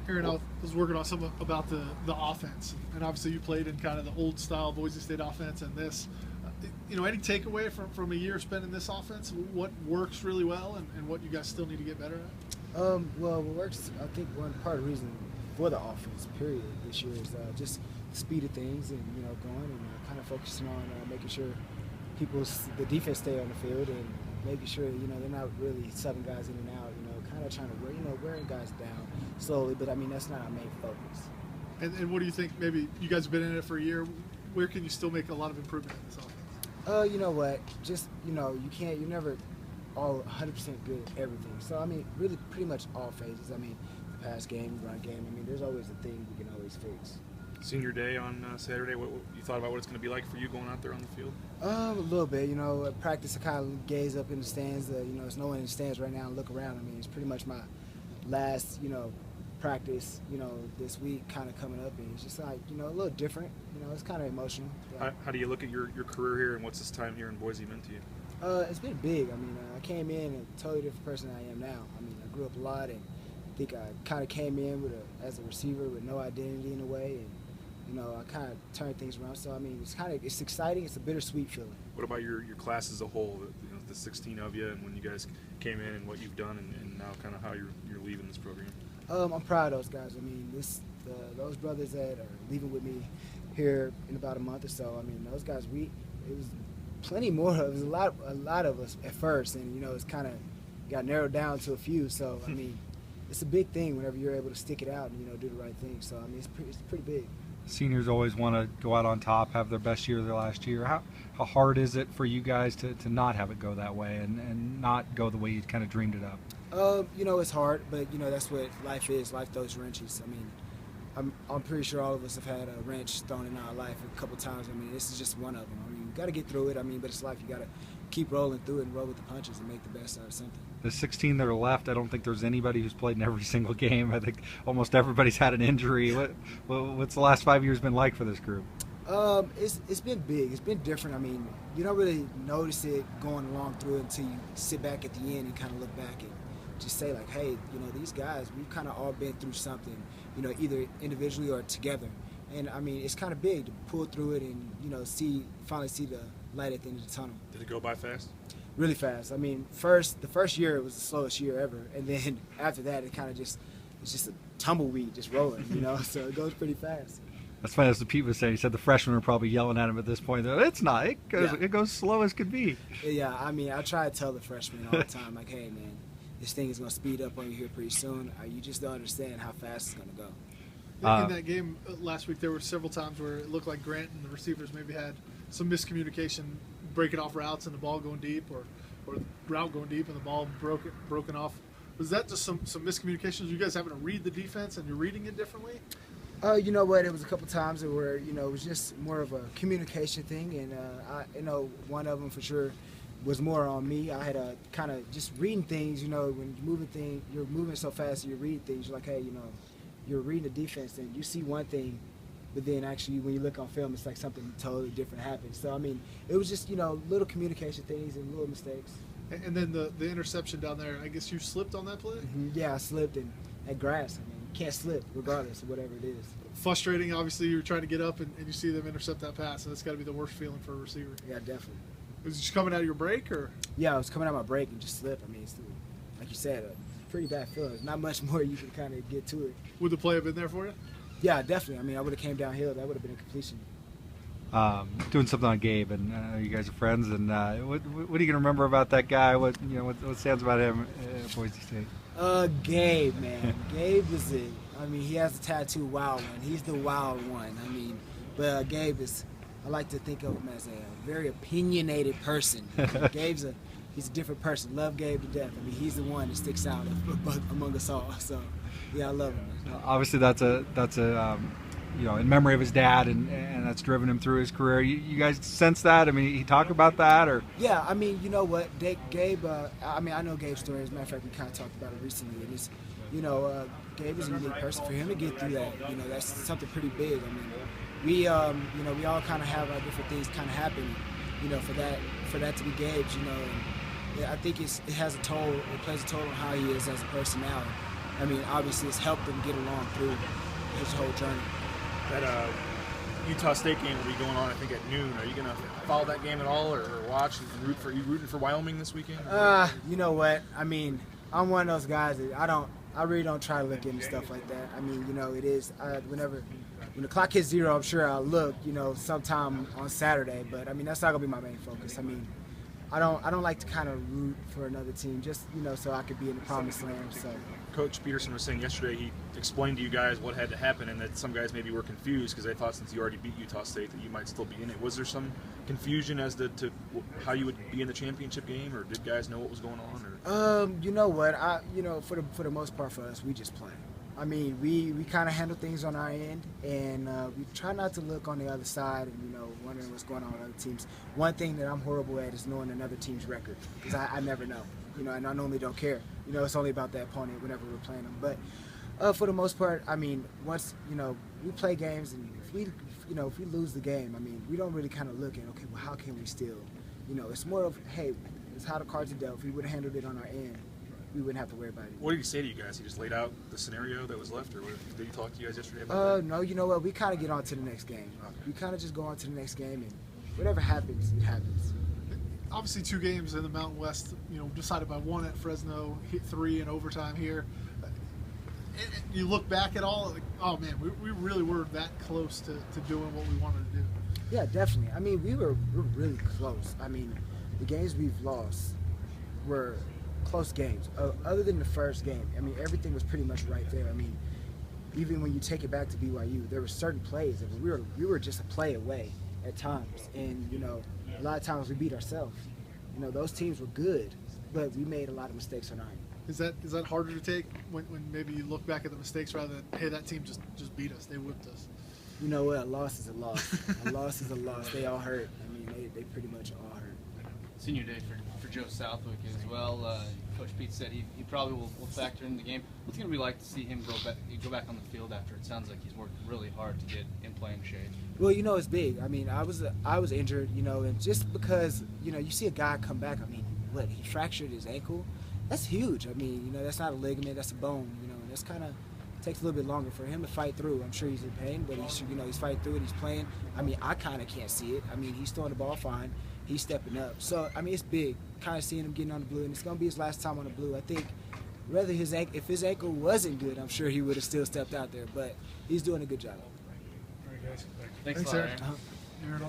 Aaron, I was working on something about the offense, and obviously you played in kind of the old style Boise State offense and this. Any takeaway from a year spent in this offense? What works really well and what you guys still need to get better at? Well, what works, I think one part of the reason for the offense, period, this year is just the speed of things and, going and kind of focusing on making sure the defense stay on the field and making sure, they're not really subbing guys in and out, kind of trying to wearing guys down slowly, but I mean, that's not our main focus. And what do you think, maybe you guys have been in it for a year, where can you still make a lot of improvement in this offense? You know what? Just, you're never all 100% good at everything. So, I mean, really pretty much all phases. I mean, the pass game, run game, I mean, there's always a thing we can always fix. Senior day on Saturday, what you thought about what it's going to be like for you going out there on the field? A little bit, at practice I kind of gaze up in the stands. There's no one in the stands right now and look around. I mean, it's pretty much my last, practice, this week kind of coming up, and it's just like, a little different. It's kind of emotional. Yeah. How do you look at your career here, and what's this time here in Boise meant to you? It's been big. I mean, I came in a totally different person than I am now. I mean, I grew up a lot, and I think I kind of came in as a receiver with no identity in a way, and I kind of turned things around. So I mean, it's exciting. It's a bittersweet feeling. What about your class as a whole? The 16 of you, and when you guys came in, and what you've done, and now kind of how you're leaving this program. I'm proud of those guys. I mean, those brothers that are leaving with me here in about a month or so. I mean, those guys, it was plenty more. It was a lot of us at first, and it's kind of got narrowed down to a few. So I mean, it's a big thing whenever you're able to stick it out and do the right thing. So I mean, it's pretty big. Seniors always want to go out on top, have their best year of their last year. How hard is it for you guys to not have it go that way and not go the way you kind of dreamed it up? It's hard, but that's what life is. Life throws wrenches. I mean, I'm pretty sure all of us have had a wrench thrown in our life a couple times. I mean, this is just one of them. I mean, you got to get through it. I mean, but it's life. You got to keep rolling through it and roll with the punches and make the best out of something. The 16 that are left, I don't think there's anybody who's played in every single game. I think almost everybody's had an injury. What's the last 5 years been like for this group? It's been big. It's been different. I mean, you don't really notice it going along through it until you sit back at the end and kind of look back and just say like, hey, these guys, we've kind of all been through something, either individually or together. And I mean, it's kind of big to pull through it and, finally see the light at the end of the tunnel. Did it go by fast? Really fast. I mean, the first year it was the slowest year ever, and then after that it kind of it's just a tumbleweed just rolling, so it goes pretty fast. That's funny. As the Pete was saying, he said the freshmen are probably yelling at him at this point. It's not. It goes slow as could be. Yeah, I mean, I try to tell the freshmen all the time, like, hey, man, this thing is going to speed up on you here pretty soon. You just don't understand how fast it's going to go. In that game last week, there were several times where it looked like Grant and the receivers maybe had some miscommunication, breaking off routes and the ball going deep, or the route going deep and the ball broken off. Was that just some miscommunications? You guys having to read the defense and you're reading it differently? You know what? It was a couple times where it was just more of a communication thing, and one of them for sure was more on me. I had a kind of just reading things. When you're moving so fast, and you're reading things. You're like, hey, you're reading the defense, and you see one thing, but then actually when you look on film, it's like something totally different happens. So I mean, it was just little communication things and little mistakes. And then the interception down there, I guess you slipped on that play? Mm-hmm. Yeah, I slipped at grass. I mean, you can't slip regardless of whatever it is. Frustrating, obviously. You're trying to get up and you see them intercept that pass, and that's got to be the worst feeling for a receiver. Yeah, definitely. Was it just coming out of your break, or? Yeah, I was coming out of my break and just slipped. I mean, it's, like you said, a pretty bad feeling. There's not much more you can kind of get to it. Would the play have been there for you? Yeah, definitely. I mean, I would have came downhill. That would have been a completion. Doing something on Gabe, and you guys are friends. And what are you gonna remember about that guy? What stands about him at Boise State? Gabe, man. Gabe is it. I mean, he has a tattoo, wild one. He's the wild one. I mean, but Gabe is. I like to think of him as a very opinionated person. He's a different person. Love Gabe to death. I mean, he's the one that sticks out among us all. So, yeah, I love him. Obviously, that's a in memory of his dad, and that's driven him through his career. You guys sense that? I mean, he talk about that, or? Yeah, I mean, you know what, Gabe. I mean, I know Gabe's story. As a matter of fact, we kind of talked about it recently, and it's, Gabe is a unique person. For him to get through that, that's something pretty big. I mean, we all kind of have our different things kind of happen, for that to be Gabe's, and I think it has a toll. It plays a toll on how he is as a person now. I mean, obviously it's helped him get along through his whole journey. That Utah State game will be going on, I think, at noon. Are you going to follow that game at all, or watch and root for? Are you rooting for Wyoming this weekend? You know what? I mean, I'm one of those guys that I really don't try to look into stuff like that. I mean, you know, it is when the clock hits 0, I'm sure I'll look, you know, sometime on Saturday. But I mean, that's not gonna be my main focus. I mean, I don't like to kind of root for another team, just, you know, so I could be in the promised land. So. Coach Peterson was saying yesterday he explained to you guys what had to happen, and that some guys maybe were confused because they thought since you already beat Utah State that you might still be in it. Was there some confusion as to how you would be in the championship game, or did guys know what was going on? Or? You know what? For the most part for us, we just play. I mean, we kind of handle things on our end, and we try not to look on the other side and, you know, wondering what's going on with other teams. One thing that I'm horrible at is knowing another team's record, because I never know, you know, and I normally don't care. You know, it's only about that opponent whenever we're playing them. But for the most part, I mean, once, you know, we play games, and if we lose the game, I mean, we don't really kind of look at, okay, well, how can we still, you know, it's more of, hey, it's how the cards are dealt. If we would have handled it on our end, we wouldn't have to worry about it. What did he say to you guys? He just laid out the scenario that was left, or did he talk to you guys yesterday about that? No, you know what? We kind of get on to the next game. Okay. We kind of just go on to the next game, and whatever happens, it happens. Obviously, 2 games in the Mountain West, you know, decided by 1 at Fresno, hit 3 in overtime here. And you look back at all, like, oh man, we really were that close to doing what we wanted to do. Yeah, definitely. I mean, we're really close. I mean, the games we've lost were close games. Other than the first game, I mean, everything was pretty much right there. I mean, even when you take it back to BYU, there were certain plays that we were just a play away at times, and, you know, a lot of times we beat ourselves. You know, those teams were good, but we made a lot of mistakes on our end. Is that harder to take when maybe you look back at the mistakes rather than, hey, that team just beat us, they whipped us? You know what? A loss is a loss. A loss is a loss. They all hurt. I mean, they pretty much all hurt. Senior day for Joe Southwick as well. Coach Pete said he probably will factor in the game. What's it going to be like to see him go back on the field after it sounds like he's worked really hard to get in playing shape? Well, you know, it's big. I mean, I was injured, you know, and just because, you know, you see a guy come back, I mean, what, he fractured his ankle? That's huge. I mean, you know, that's not a ligament, that's a bone, you know, and that's kind of takes a little bit longer for him to fight through. I'm sure he's in pain, but he's fighting through it, he's playing. I mean, I kind of can't see it. I mean, he's throwing the ball fine. He's stepping up. So, I mean, it's big, kind of seeing him getting on the blue, and it's going to be his last time on the blue. I think if his ankle wasn't good, I'm sure he would have still stepped out there, but he's doing a good job. All right, guys. Thanks a lot, Aaron. Aaron. Aaron.